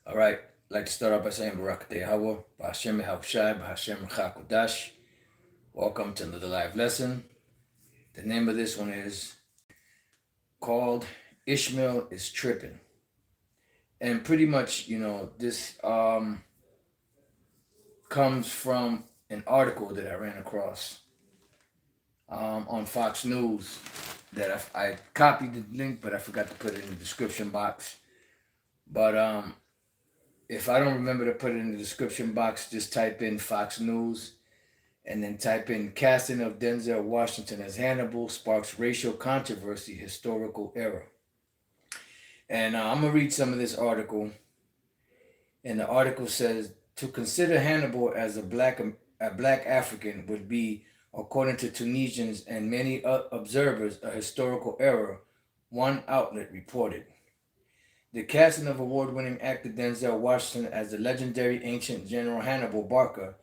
All right, I'd like to start off by saying Barak Yahweh, Ba'Hashem Yahushai, Ba'Hashem Chakodash. Welcome to another live lesson. The name of this one is called Ishmael is Tripping. And pretty much, this comes from an article that I ran across on Fox News that I copied the link, but I forgot to put it in the description box. But if I don't remember to put it in the description box, just type in Fox News and then type in casting of Denzel Washington as Hannibal sparks racial controversy, historical error. And I'm going to read some of this article. And the article says, to consider Hannibal as a black African would be, according to Tunisians and many observers, a historical error, one outlet reported. The casting of award-winning actor Denzel Washington as the legendary ancient General Hannibal Barca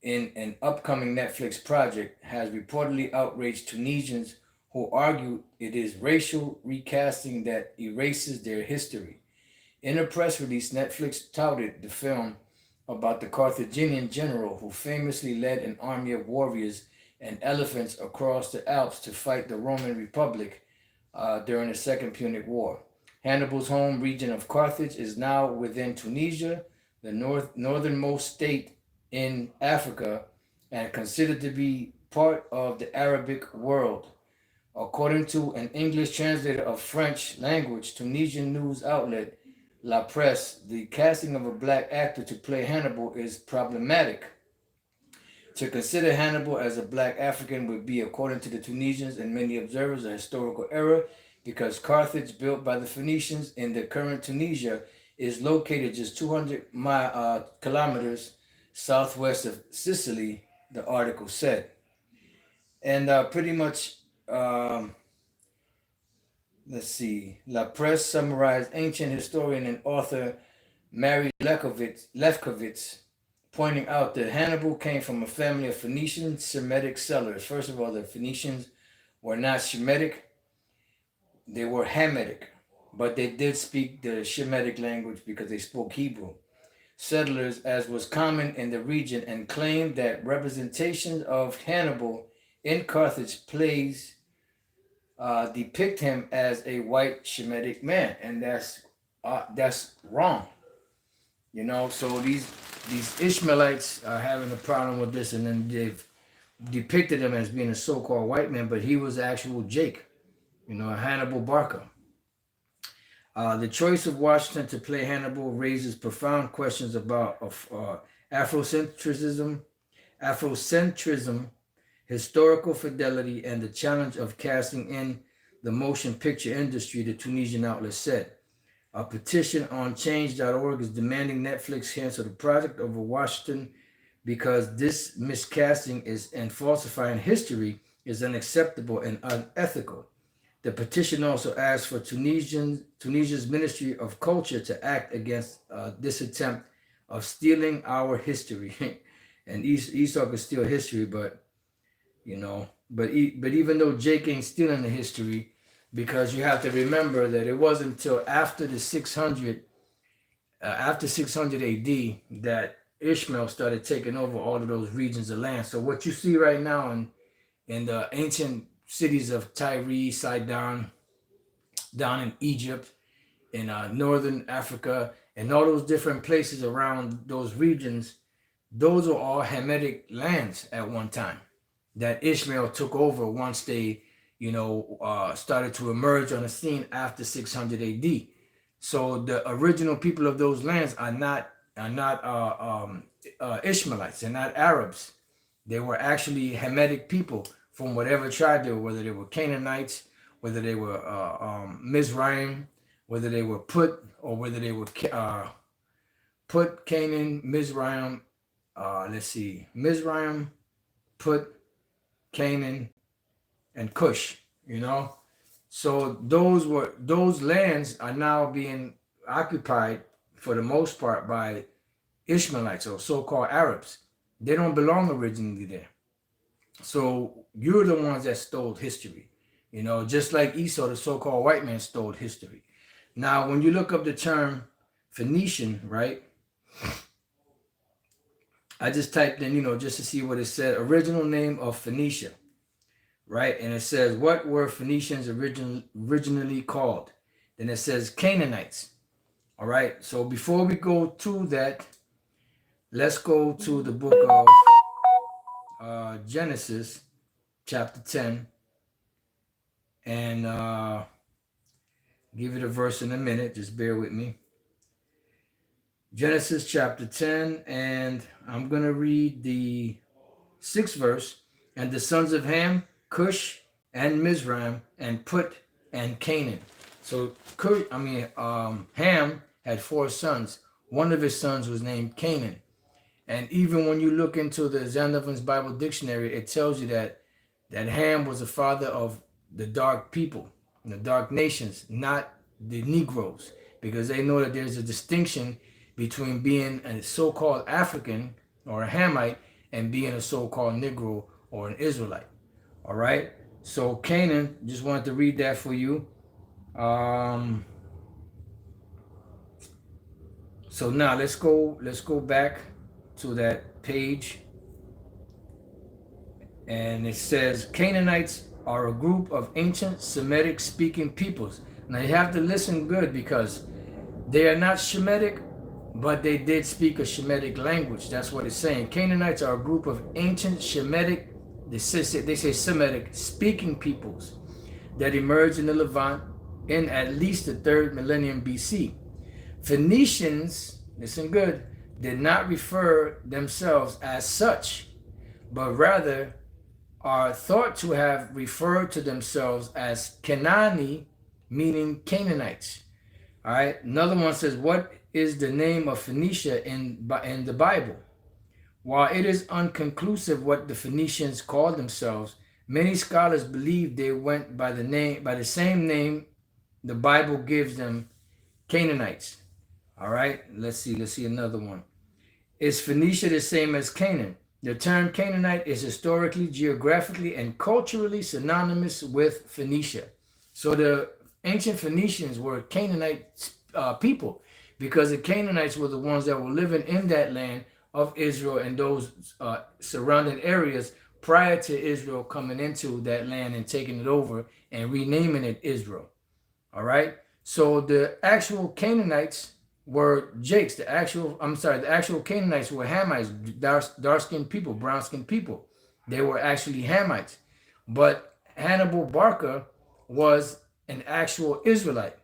in an upcoming Netflix project has reportedly outraged Tunisians who argue it is racial recasting that erases their history. In a press release, Netflix touted the film about the Carthaginian general who famously led an army of warriors and elephants across the Alps to fight the Roman Republic during the Second Punic War. Hannibal's home region of Carthage is now within Tunisia, the northernmost state in Africa, and considered to be part of the Arabic world. According to an English translator of French language Tunisian news outlet La Presse, the casting of a black actor to play Hannibal is problematic. To consider Hannibal as a black African would be, according to the Tunisians and many observers, a historical error because Carthage, built by the Phoenicians in the current Tunisia, is located just 200 kilometers southwest of Sicily, the article said. And pretty much, let's see, La Presse summarized ancient historian and author Mary Lefkowitz, pointing out that Hannibal came from a family of Phoenician Semitic settlers. First of all, the Phoenicians were not Shemitic, they were Hamitic, but they did speak the Shemitic language because they spoke Hebrew. Settlers, as was common in the region, and claimed that representations of Hannibal in Carthage plays depict him as a white Shemitic man, and that's wrong. So these Ishmaelites are having a problem with this, and then they've depicted him as being a so-called white man, but he was actual Jake, Hannibal Barca. The choice of Washington to play Hannibal raises profound questions about Afrocentrism, historical fidelity, and the challenge of casting in the motion picture industry, the Tunisian outlet said. A petition on change.org is demanding Netflix cancel the project over Washington because this miscasting and falsifying history is unacceptable and unethical. The petition also asks for Tunisia's Ministry of Culture to act against this attempt of stealing our history. And Esau could steal history, but even though Jake ain't stealing the history, because you have to remember that it wasn't until after 600 AD that Ishmael started taking over all of those regions of land. So what you see right now in the ancient cities of Tyre, Sidon, down in Egypt, in northern Africa, and all those different places around those regions, those are all Hamitic lands at one time that Ishmael took over once they, started to emerge on the scene after 600 AD. So the original people of those lands are not Ishmaelites. They're not Arabs. They were actually Hamitic people from whatever tribe they were, whether they were Canaanites, whether they were Mizraim, whether they were Put, or whether they were Put, Canaan, Mizraim, Mizraim, Put, Canaan, and Cush, So those lands are now being occupied for the most part by Ishmaelites or so-called Arabs. They don't belong originally there. So you're the ones that stole history, just like Esau, the so-called white man, stole history. Now, when you look up the term Phoenician, right? I just typed in, just to see what it said. Original name of Phoenicia, right? And it says, what were Phoenicians originally called? Then it says Canaanites. All right. So before we go to that, let's go to the book of Genesis, chapter 10, and give it a verse in a minute. Just bear with me. Genesis chapter 10, and I'm going to read the 6th verse. And the sons of Ham, Cush, and Mizraim, and Put, and Canaan. So Ham had 4 sons. One of his sons was named Canaan. And even when you look into the Zandavans Bible Dictionary, it tells you that Ham was the father of the dark people, the dark nations, not the Negroes, because they know that there's a distinction between being a so-called African or a Hamite and being a so-called Negro or an Israelite. All right. So Canaan, just wanted to read that for you. So now let's go back to that page. And it says Canaanites are a group of ancient Semitic speaking peoples. Now you have to listen good, because they are not Shemitic, but they did speak a Shemitic language. That's what it's saying. Canaanites are a group of ancient Shemitic, they say Semitic speaking peoples that emerged in the Levant in at least the 3rd millennium BC. Phoenicians, listen good, did not refer themselves as such, but rather are thought to have referred to themselves as Canaani, meaning Canaanites. All right. Another one says, what is the name of Phoenicia in the Bible? While it is unconclusive what the Phoenicians called themselves, many scholars believe they went by the same name the Bible gives them, Canaanites. All right. Let's see another one. Is Phoenicia the same as Canaan? The term Canaanite is historically, geographically, and culturally synonymous with Phoenicia. So the ancient Phoenicians were Canaanite people, because the Canaanites were the ones that were living in that land of Israel and those surrounding areas prior to Israel coming into that land and taking it over and renaming it Israel. All right. So the actual Canaanites were Jakes. The actual Canaanites were Hamites, dark-skinned people, brown-skinned people. They were actually Hamites. But Hannibal Barca was an actual Israelite.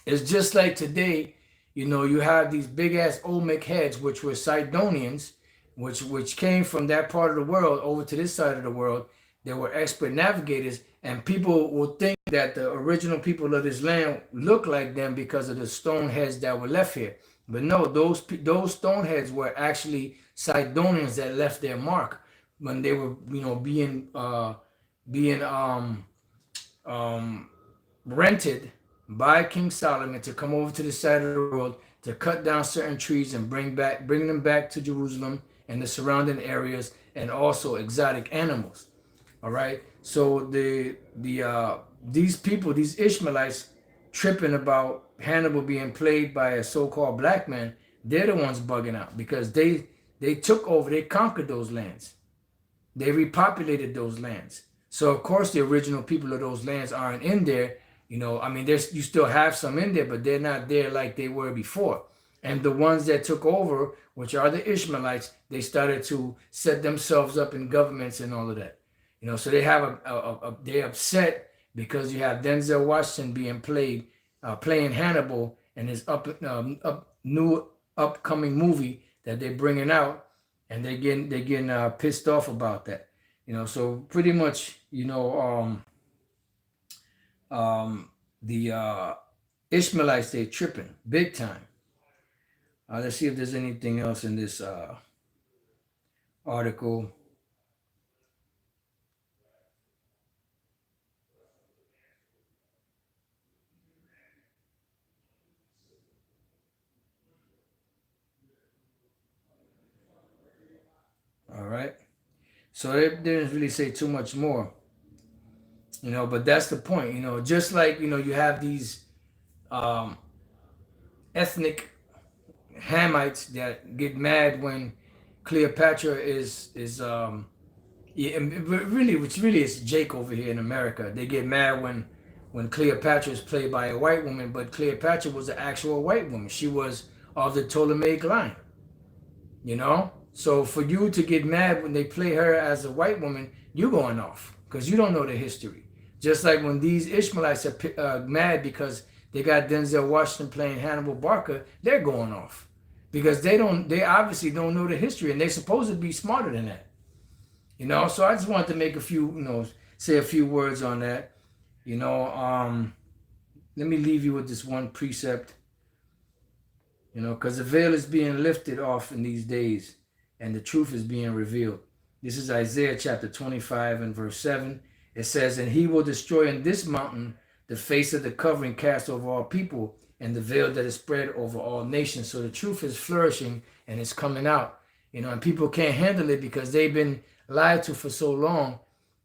It's just like today, you have these big-ass Olmec heads, which were Sidonians, which came from that part of the world over to this side of the world. They were expert navigators, and people will think that the original people of this land look like them because of the stone heads that were left here. But no, those stone heads were actually Sidonians that left their mark when they were, being rented by King Solomon to come over to the side of the world to cut down certain trees and bring them back to Jerusalem and the surrounding areas, and also exotic animals. All right. So these people, these Ishmaelites, tripping about Hannibal being played by a so-called black man, they're the ones bugging out, because they took over, they conquered those lands, they repopulated those lands. So of course the original people of those lands aren't in there. You still have some in there, but they're not there like they were before. And the ones that took over, which are the Ishmaelites, they started to set themselves up in governments and all of that. So they have they're upset because you have Denzel Washington being playing Hannibal in his new upcoming movie that they're bringing out, and they're getting pissed off about that. So pretty much, the Ishmaelites, they're tripping big time. Let's see if there's anything else in this article. All right. So they didn't really say too much more, but that's the point, just like, you have these ethnic Hamites that get mad when Cleopatra is yeah, and really, which really is Jake over here in America. They get mad when Cleopatra is played by a white woman, but Cleopatra was an actual white woman. She was of the Ptolemaic line, you know. So for you to get mad when they play her as a white woman, you going off because you don't know the history. Just like when these Ishmaelites are mad because they got Denzel Washington playing Hannibal Barker, they're going off because they obviously don't know the history, and they're supposed to be smarter than that. You know, so I just wanted to make a few, say a few words on that. Let me leave you with this one precept, because the veil is being lifted off in these days and the truth is being revealed. This is Isaiah chapter 25 and verse 7. It says, and he will destroy in this mountain the face of the covering cast over all people and the veil that is spread over all nations. So the truth is flourishing and it's coming out, and people can't handle it because they've been lied to for so long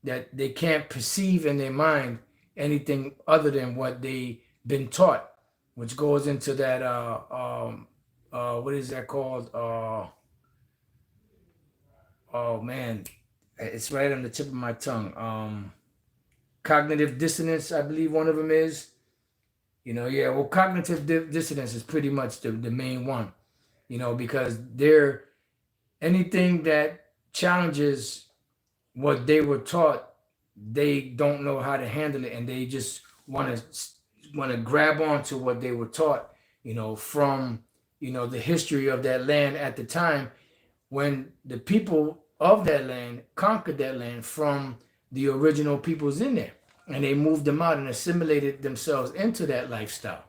that they can't perceive in their mind anything other than what they've been taught, which goes into that what is that called? Oh man, it's right on the tip of my tongue. Cognitive dissonance, I believe one of them is. Well, cognitive dissonance is pretty much the main one, because they're anything that challenges what they were taught, they don't know how to handle it, and they just want to grab onto what they were taught, from the history of that land at the time when the people of that land conquered that land from the original peoples in there, and they moved them out and assimilated themselves into that lifestyle.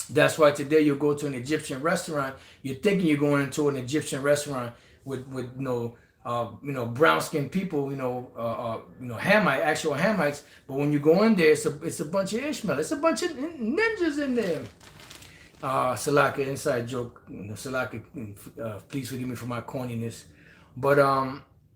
That's why today you'll go to an Egyptian restaurant, you're thinking you're going into an Egyptian restaurant with brown skinned people, actual Hamites, but when you go in there, it's a bunch of Ishmael, it's a bunch of ninjas in there. Salaka, inside joke, Salaka, please forgive me for my corniness, but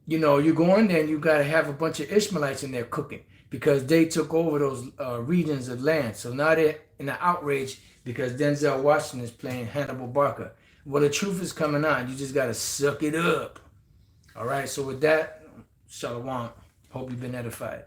you go in there and you gotta have a bunch of Ishmaelites in there cooking because they took over those regions of land. So now they're in an outrage because Denzel Washington is playing Hannibal Barker. Well, the truth is coming on. You just gotta suck it up. All right. So with that, Shalom. Hope you've been edified.